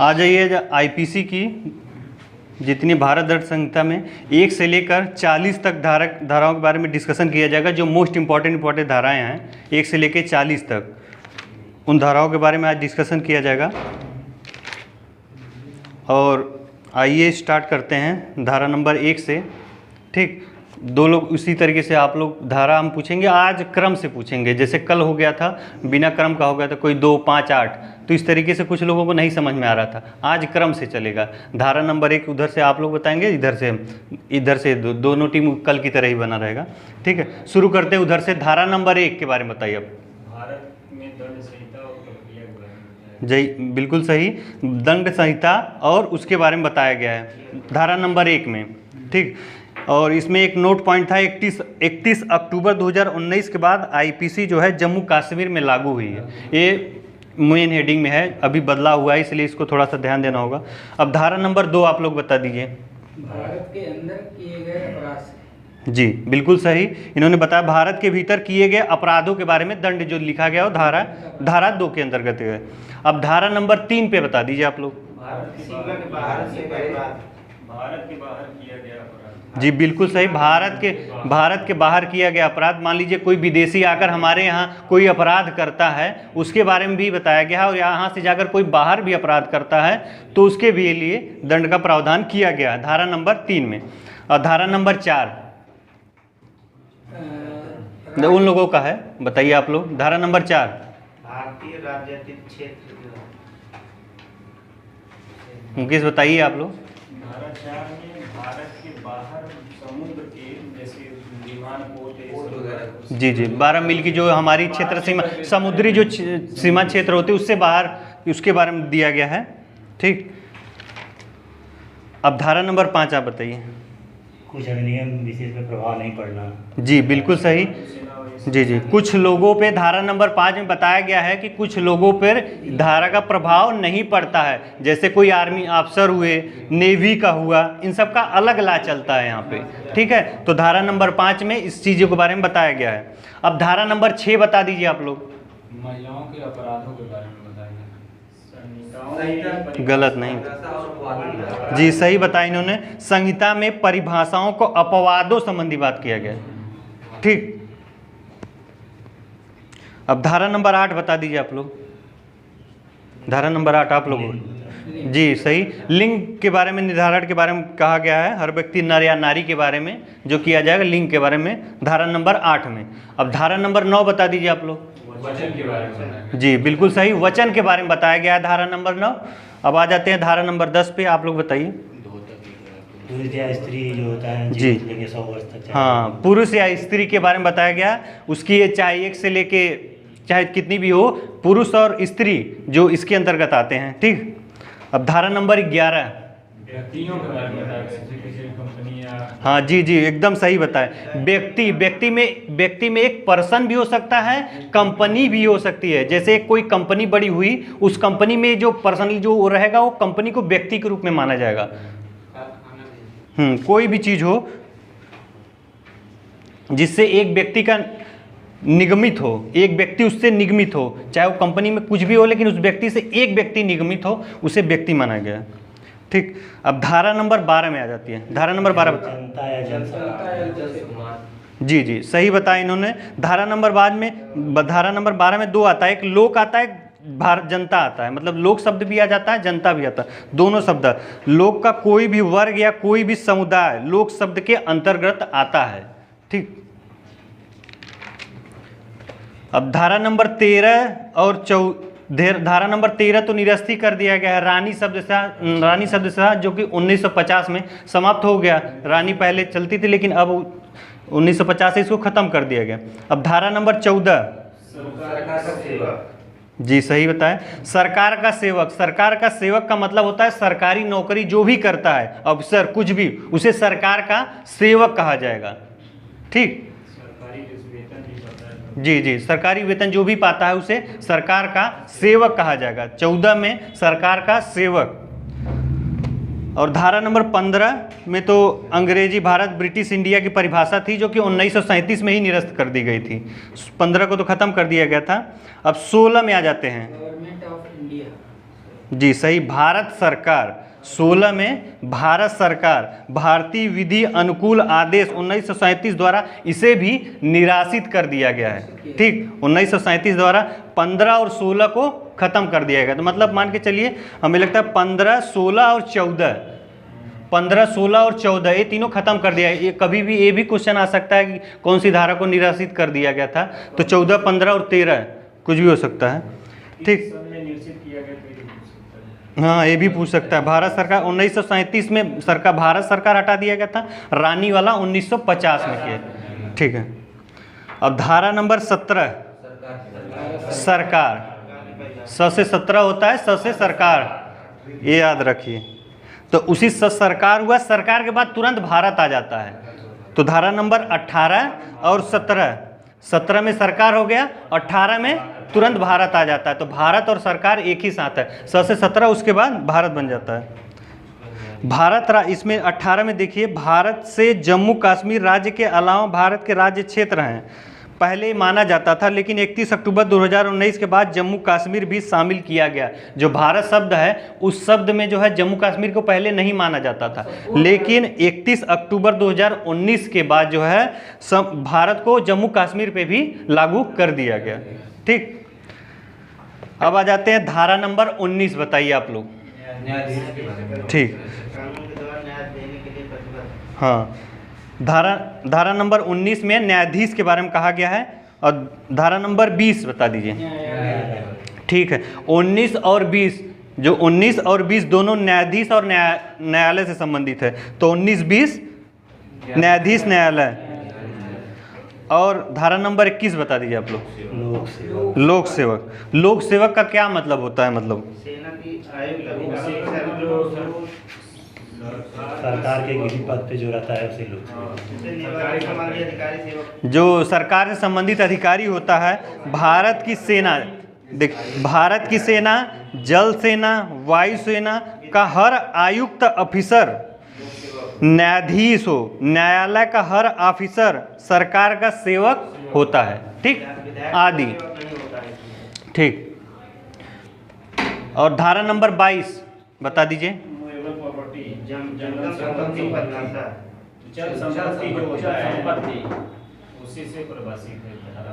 आ जाइए आईपीसी की जितनी भारत दंड संहिता में 1 से लेकर 40 तक धाराओं के बारे में डिस्कशन किया जाएगा। जो मोस्ट इंपॉर्टेंट धाराएं हैं 1 से लेकर 40 तक, उन धाराओं के बारे में आज डिस्कशन किया जाएगा। और आइए स्टार्ट करते हैं धारा नंबर 1 से। ठीक, दो लोग उसी तरीके से आप लोग धारा हम पूछेंगे, आज क्रम से पूछेंगे। जैसे कल हो गया था बिना क्रम का हो गया था, कोई 2, 5, 8, तो इस तरीके से कुछ लोगों को नहीं समझ में आ रहा था। आज क्रम से चलेगा। धारा नंबर 1 उधर से आप लोग बताएंगे, इधर से दोनों टीम कल की तरह ही बना रहेगा। ठीक है, शुरू करते हैं उधर से। धारा नंबर 1 के बारे में बताइए अब। भारत में दंड संहिता और प्रक्रिया के बारे में। जय, बिल्कुल सही, दंड संहिता और उसके बारे में बताया गया है धारा नंबर 1 में। ठीक, और इसमें एक नोट पॉइंट था, 31 अक्टूबर 2019 के बाद आईपीसी जो है जम्मू कश्मीर में लागू हुई है। ये मेन हेडिंग में है, अभी बदला हुआ है, इसलिए इसको थोड़ा सा ध्यान देना होगा। अब धारा नंबर 2 आप लोग बता दीजिए। भारत के अंदर किए गए अपराध। जी बिल्कुल सही, इन्होंने बताया भारत के भीतर किए गए अपराधों के बारे में दंड जो लिखा गया हो धारा 2 के अंतर्गत है। अब धारा नंबर 3 पे बता दीजिए आप लोग। भारत के बाहर किया गया अपराध। जी बिल्कुल सही, भारत के बाहर किया गया अपराध। मान लीजिए कोई विदेशी आकर हमारे यहाँ कोई अपराध करता है, उसके बारे में भी बताया गया है। और यहाँ से जाकर कोई बाहर भी अपराध करता है तो उसके भी लिए दंड का प्रावधान किया गया है धारा नंबर 3 में। और धारा नंबर 4 उन लोगों का है, बताइए आप लोग। धारा नंबर 4 भारतीय राजनीतिक क्षेत्र। मुकेश बताइए आप लोग। धारा 4 में भारत के बाहर समुद्र के जैसे विमान पोत जी 12 मील की जो हमारी क्षेत्र सीमा, समुद्री जो सीमा क्षेत्र होती है उससे बाहर, उसके बारे में दिया गया है। ठीक, अब धारा नंबर 5 आप बताइए। कुछ अधिनियम विशेष में प्रभाव नहीं पड़ना। जी बिल्कुल सही। जी कुछ लोगों पे धारा नंबर 5 में बताया गया है कि कुछ लोगों पर धारा का प्रभाव नहीं पड़ता है। जैसे कोई आर्मी अफसर हुए, नेवी का हुआ, इन सब का अलग ला चलता है यहाँ पे। ठीक है, तो धारा नंबर 5 में इस चीज़ों के बारे में बताया गया है। अब धारा नंबर 6 बता दीजिए आप लोग। महिलाओं के अपराधों के बारे में बताया गया। गलत नहीं, जी सही बताया इन्होंने। संहिता में परिभाषाओं को अपवादों संबंधी बात किया गया। ठीक, अब धारा नंबर 8 बता दीजिए आप लोग। धारा नंबर 8 आप लोग। जी सही, लिंग के बारे में, निर्धारण के बारे में कहा गया है। हर व्यक्ति नर या नारी के बारे में जो किया जाएगा, लिंग के बारे में धारा नंबर 8 में। अब धारा नंबर 9 बता दीजिए आप लोग। वचन के बारे में। जी बिल्कुल सही, वचन के बारे में बताया गया है धारा नंबर 9। अब आ जाते हैं धारा नंबर 10 पे, आप लोग बताइए। पुरुष या स्त्री जो होता है जी 100 वर्ष तक। हाँ, पुरुष या स्त्री के बारे में बताया गया। उसकी ये चाहे 1 से लेके चाहे कितनी भी हो, पुरुष और स्त्री जो इसके अंतर्गत आते हैं। ठीक, अब धारा नंबर 11। व्यक्तियों के बारे में बताया गया, किसी कंपनी या। हाँ जी एकदम सही बताया। व्यक्ति में एक पर्सन भी हो सकता है, कंपनी भी हो सकती है। जैसे कोई कंपनी बड़ी हुई, उस कंपनी में जो पर्सनली जो रहेगा वो कंपनी को व्यक्ति के रूप में माना जाएगा। कोई भी चीज हो जिससे एक व्यक्ति का निगमित हो, एक व्यक्ति उससे निगमित हो, चाहे वो कंपनी में कुछ भी हो, लेकिन उस व्यक्ति से एक व्यक्ति निगमित हो, उसे व्यक्ति माना गया। ठीक, अब धारा नंबर 12 में आ जाती है। धारा नंबर 12 जनता या जनता। जी सही बताया इन्होंने। धारा नंबर 12 में 2 आता है, एक लोक आता है, जनता आता है। मतलब लोक शब्द भी आ जाता है, जनता भी आता है, दोनों शब्द। लोक का कोई भी वर्ग या कोई भी समुदाय लोक शब्द के अंतर्गत आता है। ठीक, अब धारा नंबर 13 और धारा नंबर 13 तो निरस्ती कर दिया गया है। रानी शब्द से जो कि 1950 में समाप्त हो गया। रानी पहले चलती थी, लेकिन अब 1950 से इसको खत्म कर दिया गया। अब धारा नंबर 14। जी सही बताएं, सरकार का सेवक। सरकार का सेवक का मतलब होता है सरकारी नौकरी जो भी करता है, अफसर कुछ भी, उसे सरकार का सेवक कहा जाएगा। ठीक, जी सरकारी वेतन जो भी पाता है उसे सरकार का सेवक कहा जाएगा। 14 में सरकार का सेवक। और धारा नंबर 15 में तो अंग्रेजी भारत ब्रिटिश इंडिया की परिभाषा थी, जो कि 1937 में ही निरस्त कर दी गई थी। 15 को तो खत्म कर दिया गया था। अब 16 में आ जाते हैं। Government of India. जी सही, भारत सरकार 16 में भारत सरकार भारतीय विधि अनुकूल आदेश 1937 द्वारा इसे भी निराशित कर दिया गया है। ठीक, 1937 द्वारा 15 और 16 को ख़त्म कर दिया गया। तो मतलब मान के चलिए, हमें लगता है 15, 16 और 14, 15, 16 और 14 ये तीनों खत्म कर दिया है। ये कभी भी ये भी क्वेश्चन आ सकता है कि कौन सी धारा को निराशित कर दिया गया था। तो 14, 15 और 13 कुछ भी हो सकता है। ठीक, निश्चित किया गया, तो हाँ ये भी पूछ सकता है। भारत सरकार 1937 में सरकार, भारत सरकार हटा दिया गया था, रानी वाला 1950 में किया। ठीक है, अब धारा नंबर 17 सरकार, स से 17 होता है, स से सरकार, ये याद रखिए। तो उसी सरकार हुआ, सरकार के बाद तुरंत भारत आ जाता है। तो धारा नंबर 18 और 17, 17 में सरकार हो गया, 18 में तुरंत भारत आ जाता है। तो भारत और सरकार एक ही साथ है, स से 17 उसके बाद भारत बन जाता है। भारत इसमें 18 में देखिए, भारत से जम्मू कश्मीर राज्य के अलावा भारत के राज्य क्षेत्र हैं, पहले माना जाता था, लेकिन 31 अक्टूबर 2019 के बाद जम्मू कश्मीर भी शामिल किया गया। जो भारत शब्द है, उस शब्द में जो है जम्मू कश्मीर को पहले नहीं माना जाता था, लेकिन 31 अक्टूबर 2019 के बाद जो है भारत को जम्मू कश्मीर पे भी लागू कर दिया गया। ठीक, अब आ जाते हैं धारा नंबर 19, बताइए आप लोग। ठीक, हाँ, धारा नंबर 19 में न्यायाधीश के बारे में कहा गया है। और धारा नंबर 20 बता दीजिए। ठीक है, 19 और 20, जो 19 और 20 दोनों न्यायाधीश और न्यायालय से संबंधित है। तो 19, 20 न्यायाधीश, न्यायालय। और धारा नंबर 21 बता दीजिए आप लोग। लोक सेवक, लोक सेवक का क्या मतलब होता है? मतलब सरकार के किसी पद पे जो रहता है उसे लोग, जो सरकार से संबंधित अधिकारी होता है। भारत की सेना, देख, भारत की सेना, जल सेना, वायु सेना का हर आयुक्त ऑफिसर न्यायाधीश हो, न्यायालय का हर ऑफिसर सरकार का सेवक होता है। ठीक, आदि। ठीक, और धारा नंबर 22 बता दीजिए।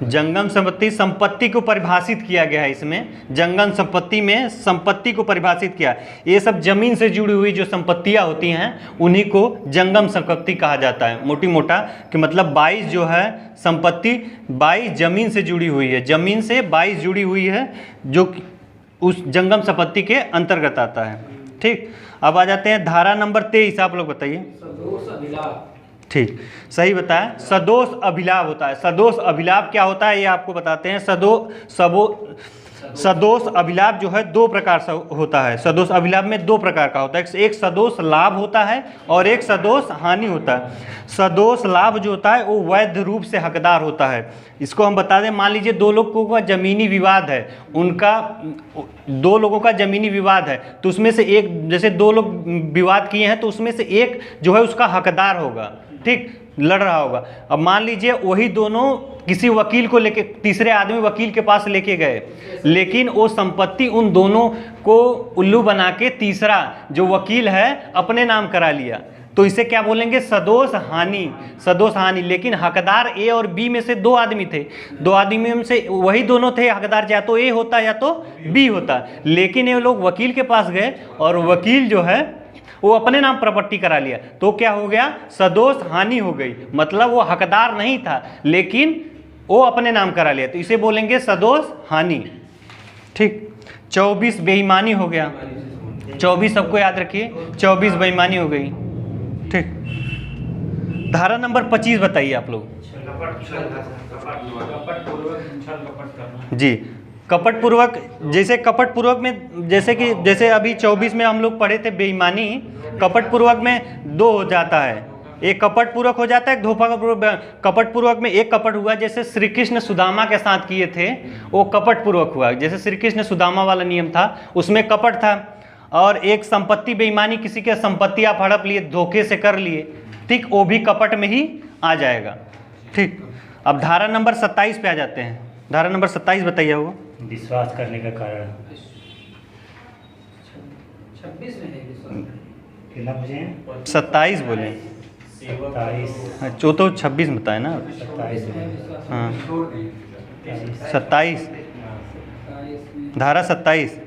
जंगम संपत्ति, संपत्ति को परिभाषित किया गया है इसमें। जंगम संपत्ति में संपत्ति को परिभाषित किया। ये सब जमीन से जुड़ी हुई जो संपत्तियां होती हैं उन्हीं को जंगम संपत्ति कहा जाता है। मोटी मोटा कि मतलब 22 जो है संपत्ति, 22 जमीन से जुड़ी हुई है, जमीन से 22 जुड़ी हुई है, जो उस जंगम संपत्ति के अंतर्गत आता है। ठीक, अब आ जाते हैं धारा नंबर 23, आप लोग बताइए। सदोष अभिलाप। ठीक, सही बताया, सदोष अभिलाप होता है। सदोष अभिलाप क्या होता है ये आपको बताते हैं। सदोष अभिलाप जो है दो प्रकार से होता है। सदोष अभिलाप में दो प्रकार का होता है, एक सदोष लाभ होता है और एक सदोष हानि होता है। सदोष लाभ जो होता है वो वैध रूप से हकदार होता है। इसको हम बता दें, मान लीजिए दो लोगों का जमीनी विवाद है, उनका दो लोगों का जमीनी विवाद है, तो उसमें से एक, जैसे दो लोग विवाद किए हैं तो उसमें से एक जो है उसका हकदार होगा। ठीक, लड़ रहा होगा। अब मान लीजिए वही दोनों किसी वकील को लेके, तीसरे आदमी वकील के पास लेके गए, लेकिन वो संपत्ति उन दोनों को उल्लू बना के तीसरा जो वकील है अपने नाम करा लिया, तो इसे क्या बोलेंगे? सदोष हानि। सदोष हानि। लेकिन हकदार ए और बी में से दो आदमी थे, दो आदमी में से वही दोनों थे हकदार, या तो ए होता या तो बी होता, लेकिन ये लोग वकील के पास गए और वकील जो है वो अपने नाम प्रॉपर्टी करा लिया, तो क्या हो गया? सदोष हानि हो गई। मतलब वो हकदार नहीं था लेकिन वो अपने नाम करा लिया, तो इसे बोलेंगे सदोष हानि। ठीक, 24 बेईमानी हो गया। 24 सबको याद रखिए, 24 बेईमानी हो गई। ठीक, धारा नंबर 25 बताइए आप लोग जी। कपट पूर्वक, जैसे कपट पूर्वक में जैसे अभी 24 में हम लोग पढ़े थे बेईमानी, कपट पूर्वक में दो हो जाता है, एक कपट पूर्वक हो जाता है, एक धोखा कपट पूर्वक में एक कपट हुआ, जैसे श्री कृष्ण सुदामा के साथ किए थे वो कपट पूर्वक हुआ। जैसे श्री कृष्ण सुदामा वाला नियम था उसमें कपट था, और एक संपत्ति बेईमानी, किसी के संपत्ति आप हड़प लिए, धोखे से कर लिए, ठीक, वो भी कपट में ही आ जाएगा। ठीक, अब धारा नंबर 27 पे आ जाते हैं। धारा नंबर 27 बताइए। वो विश्वास करने का कारण 26 में है विश्वास। कितना पूछे हैं? 27 बोले। सेवक 27 हाँ, जो तो 26 में बताया ना। 27 में है विश्वास। हाँ 27 27 में। धारा 27।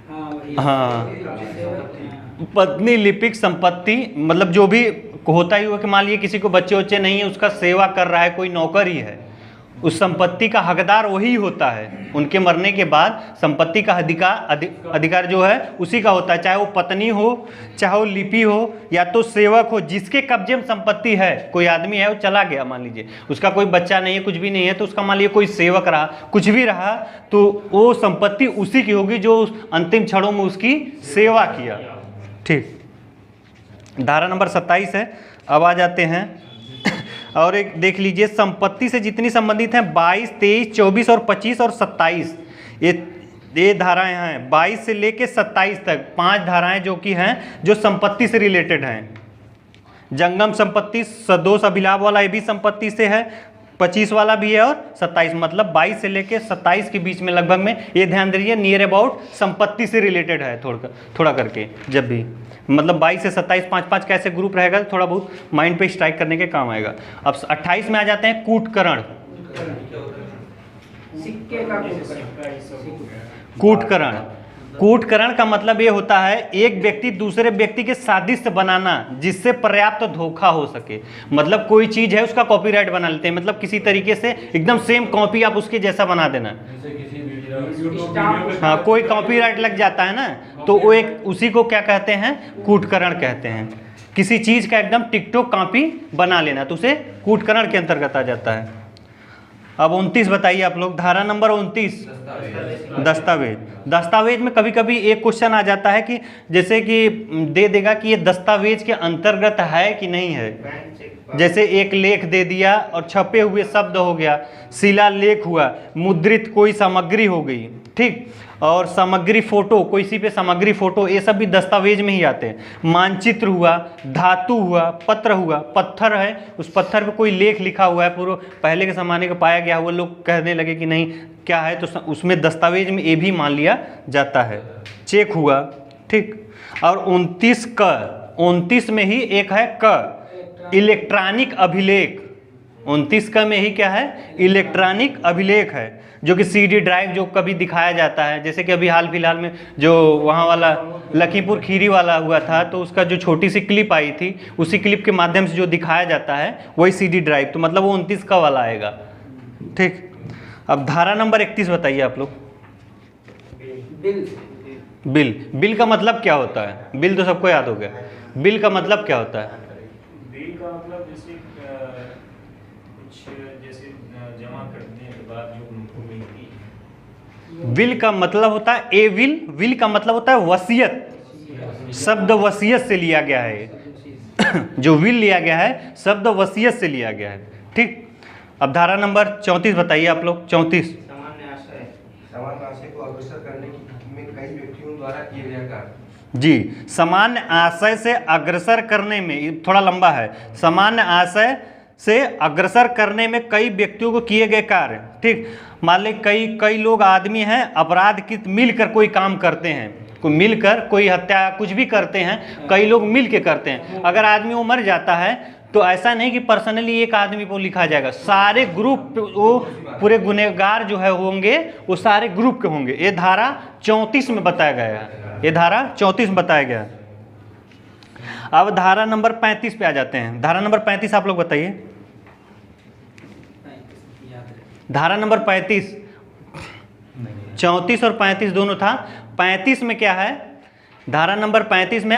हाँ वही। हाँ। सेवक, हाँ। पत्नी लिपिक संपत्ति मतलब जो भी होता ही हुआ कि मान लीजिए किसी को बच्चे वच्चे नहीं है, उसका सेवा कर रहा है, कोई नौकर ही है, उस संपत्ति का हकदार वही होता है। उनके मरने के बाद संपत्ति का अधिकार जो है उसी का होता है, चाहे वो पत्नी हो, चाहे वो लिपि हो, या तो सेवक हो। जिसके कब्जे में संपत्ति है, कोई आदमी है वो चला गया, मान लीजिए उसका कोई बच्चा नहीं है, कुछ भी नहीं है, तो उसका मान लीजिए कोई सेवक रहा, कुछ भी रहा, तो वो संपत्ति उसी की होगी जो अंतिम क्षणों में उसकी सेवा किया। ठीक, धारा नंबर 27 है। अब आ जाते हैं और एक देख लीजिए, संपत्ति से जितनी संबंधित हैं 22, 23, 24 और 25 और 27, ये धाराएं हैं 22 से लेके 27 तक। 5 धाराएं जो कि हैं जो संपत्ति से रिलेटेड हैं। जंगम संपत्ति, सदोष अभिलाभ वाला ये भी संपत्ति से है, 25 वाला भी है और 27, मतलब 22 से लेके 27 के बीच में लगभग में। ये ध्यान दीजिए नियर अबाउट संपत्ति से रिलेटेड है थोड़ा करके। जब भी मतलब 22 से 27 5-5 कैसे ग्रुप रहेगा, थोड़ा बहुत माइंड पे स्ट्राइक करने के काम आएगा। अब 28 में आ जाते हैं कूटकरण। सिक्के का कूटकरण, कूटकरण का मतलब ये होता है एक व्यक्ति दूसरे व्यक्ति के साजिश बनाना जिससे पर्याप्त धोखा हो सके। मतलब कोई चीज है उसका कॉपीराइट बना लेते हैं, मतलब किसी तरीके से एकदम सेम कॉपी आप उसके जैसा बना देना। हाँ, कोई कॉपीराइट लग जाता है ना, तो वो एक उसी को क्या कहते हैं, कूटकरण कहते हैं। किसी चीज का एकदम टिकटॉक कॉपी बना लेना, तो उसे कूटकरण के अंतर्गत आ जाता है। अब 29 बताइए आप लोग, धारा नंबर 29 दस्तावेज। दस्तावेज में कभी कभी एक क्वेश्चन आ जाता है कि जैसे कि दे देगा कि ये दस्तावेज के अंतर्गत है कि नहीं है। जैसे एक लेख दे दिया और छपे हुए शब्द हो गया, शिलालेख हुआ, मुद्रित कोई सामग्री हो गई, ठीक, और सामग्री फोटो, कोई सी पे सामग्री फोटो, ये सब भी दस्तावेज में ही आते हैं। मानचित्र हुआ, धातु हुआ, पत्र हुआ, पत्थर है, उस पत्थर पे कोई लेख लिखा हुआ है, पूरा पहले के ज़माने का पाया गया हुआ, लोग कहने लगे कि नहीं क्या है, तो उसमें दस्तावेज में ये भी मान लिया जाता है। चेक हुआ, ठीक। और 29 में ही एक है क, इलेक्ट्रॉनिक अभिलेख। 29 का में ही क्या है, इलेक्ट्रॉनिक अभिलेख है, जो कि सीडी ड्राइव जो कभी दिखाया जाता है। जैसे कि अभी हाल फिलहाल में जो वहाँ वाला लखीमपुर खीरी वाला हुआ था, तो उसका जो छोटी सी क्लिप आई थी, उसी क्लिप के माध्यम से जो दिखाया जाता है वही सीडी ड्राइव, तो मतलब वो 29 का वाला आएगा, ठीक। अब धारा नंबर 31 बताइए आप लोग। बिल का मतलब क्या होता है? बिल तो सबको याद हो गया। बिल का मतलब क्या होता है? बिल का मतलब जैसे कुछ जैसे जमा करने के बाद जो उनको मिलती है। विल का मतलब होता है ए विल का मतलब होता है वसीयत। शब्द वसीयत से लिया गया है जो विल लिया गया है शब्द वसीयत से लिया गया है, ठीक। अब धारा नंबर 34 बताइए आप लोग। 34 सामान्य आशय को अग्रसर करने में कई व्यक्तियों द्वारा किए गए कार्य। जी, सामान्य आशय से अग्रसर करने में, थोड़ा लंबा है, सामान्य आशय से अग्रसर करने में कई व्यक्तियों को किए गए कार्य, ठीक। मान ली कई लोग आदमी हैं, अपराध की मिलकर कोई काम करते हैं, कोई मिलकर कोई हत्या कुछ भी करते हैं, कई लोग मिल के करते हैं। अगर आदमी वो मर जाता है तो ऐसा नहीं कि पर्सनली एक आदमी को लिखा जाएगा, सारे ग्रुप, वो पूरे गुनहगार जो है होंगे वो सारे ग्रुप के होंगे। ये धारा 34 में बताया गया है, ये धारा 34 में बताया गया है। अब धारा नंबर 35 पे आ जाते हैं। धारा नंबर 35 आप लोग बताइए। धारा नंबर 35, 34 और 35 दोनों था। 35 में क्या है? धारा नंबर 35 में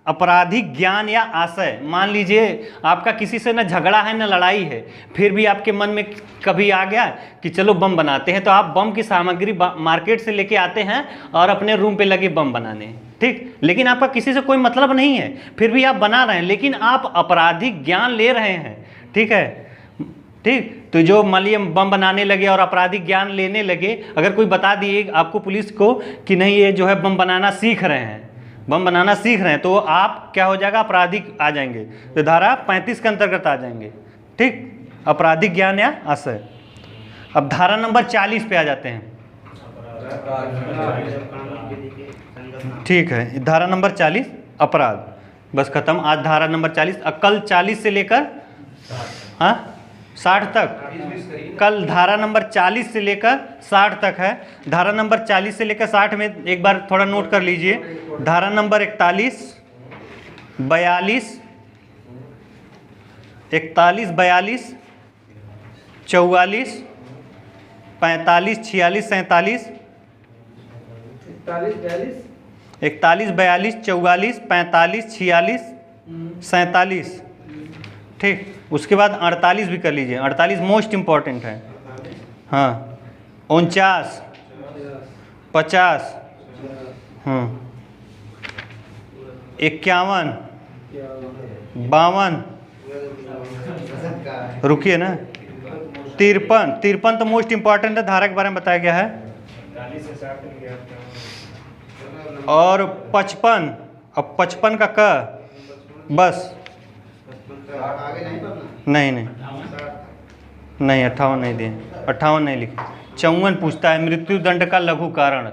आपराधिक ज्ञान या आशय। मान लीजिए आपका किसी से ना झगड़ा है ना लड़ाई है, फिर भी आपके मन में कभी आ गया कि चलो बम बनाते हैं, तो आप बम की सामग्री मार्केट से लेके आते हैं और अपने रूम पे लगे बम बनाने, ठीक। लेकिन आपका किसी से कोई मतलब नहीं है, फिर भी आप बना रहे हैं, लेकिन आप आपराधिक ज्ञान ले रहे हैं, ठीक है, ठीक। तो जो मान लीजिए बम बनाने लगे और आपराधिक ज्ञान लेने लगे, अगर कोई बता दिए आपको पुलिस को कि नहीं ये जो है बम बनाना सीख रहे हैं, तो आप क्या हो जाएगा, आपराधिक आ जाएंगे, तो धारा 35 के अंतर्गत आ जाएंगे, ठीक। आपराधिक ज्ञान या आशय। अब धारा नंबर 40 पे आ जाते हैं। ठीक है, धारा नंबर 40 अपराध, बस खत्म। आज धारा नंबर 40, कल 40 से लेकर 60 तक, कल धारा नंबर 40 से लेकर 60 तक है। धारा नंबर 40 से लेकर 60 में एक बार थोड़ा नोट कर लीजिए। धारा नंबर 41, 42, 41, 42, 44, 45, 46, 47, 41, 42, 44, 45, 46, 47। ठीक, उसके बाद 48 भी कर लीजिए। 48 मोस्ट इम्पॉर्टेंट है। हाँ, 49, 50, 51, 52, रुकिए ना, 53, 53 तो मोस्ट इम्पॉर्टेंट है, धारा के बारे में बताया गया है। 40 से 60 तक गया था। और 55, अब 55 का क बस नहीं नहीं नहीं, 58 नहीं दिए, 58 नहीं लिखे। 54 पूछता है मृत्यु दंड का लघु कारण,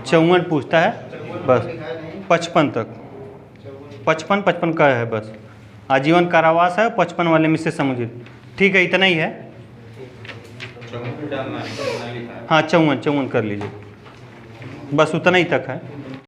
54 पूछता है बस। 55 तक, 55 का है बस, आजीवन कारावास है। 55 वाले में से समझिए। ठीक है, इतना ही है। हाँ, 54 कर लीजिए, बस उतना ही तक है।